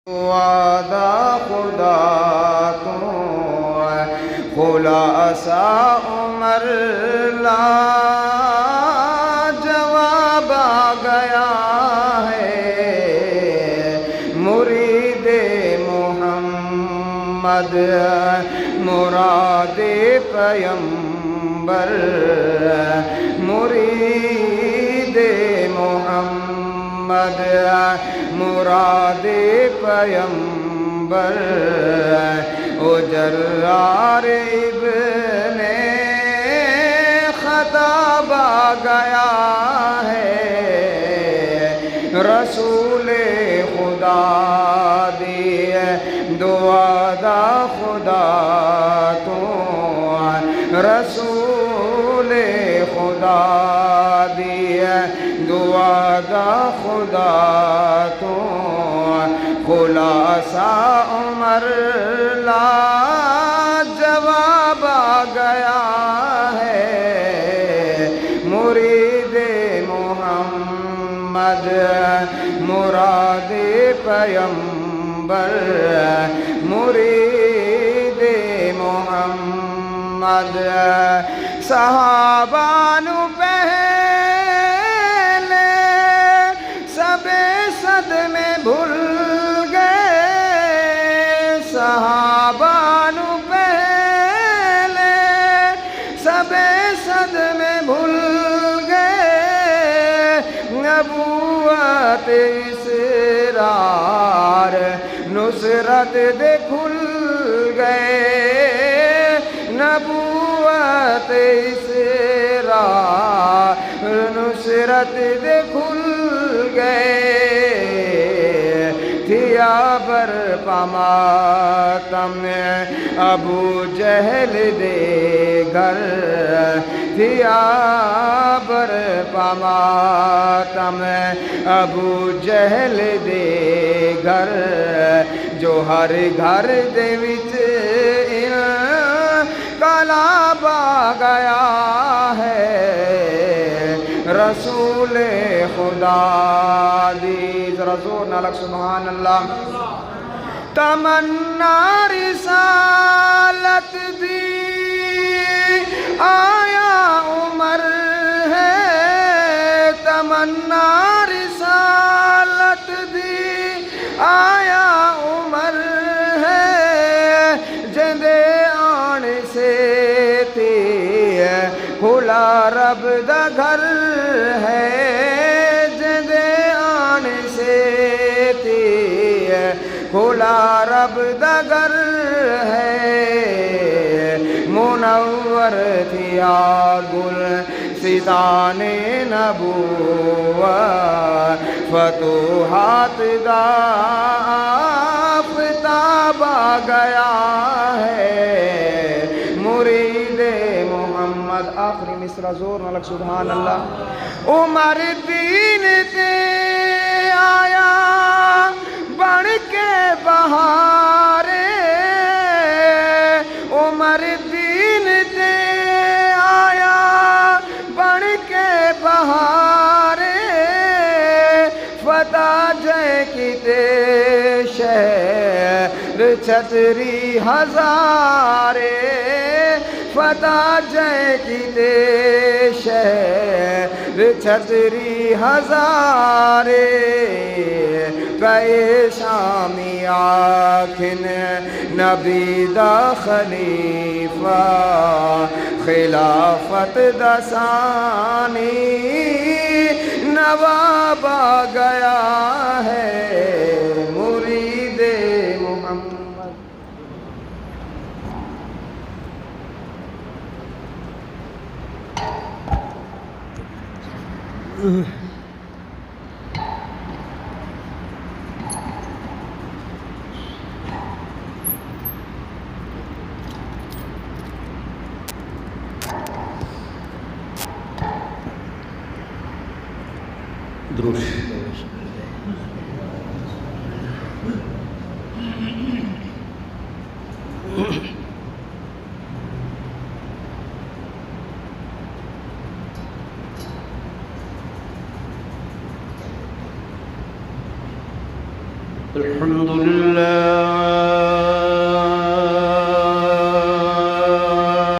وعدہ خدا تو خلاصہ عمر لا جواب آ گیا ہے مرید محمد مراد پیمبر مرید محمد مراد پیمبر او جرار ابن خطاب آ گیا ہے رسول خدا دیے دعا دا خدا تو رسول خدا دیے دعا دا خدا تو خلاصہ عمر لا جواب آ گیا ہے مرید محمد مراد پیمبر مرید محمد صحابہ نو پہلے سب صدمے بھول صحابہ نو پہلے سب صدمے بھول گئے نبوت اسرار نصرت دے کھل گئے نبوت اسرار نصرت دے کھل گئے تھیا بر پاماتم ابو جہل دے گھر تھیا بر پاماتم ابو جہل دے گھر جو ہر گھر دے وچ انقلاب آ گیا ہے رسول خدا دی ذرا زور نالک سبحان اللہ تمنا رسالت دی آیا عمر ہے تمنا رسالت دی آیا عمر ہے جندے آن سے تھی کھلا رب دا گھر ہے جندے آن سے تھی کھلا رب دا گھر ہے منور تھیا گل ستان نبوت فتوحات دا آفتاب آ گیا ہے مرید محمد آخری مصرع زور نالک سبحان اللہ عمر دین تے آیا بن کے بہارے عمر دین تے آیا بن کے بہارے فتح جے کتے شہر چھتری ہزارے فتح جے کتے شہر چھتری ہزارے کئے شامی آکھن نبی دا خلیفہ خلافت دا ثانی نواب آ گیا ہے مرید محمد درود الحمد لله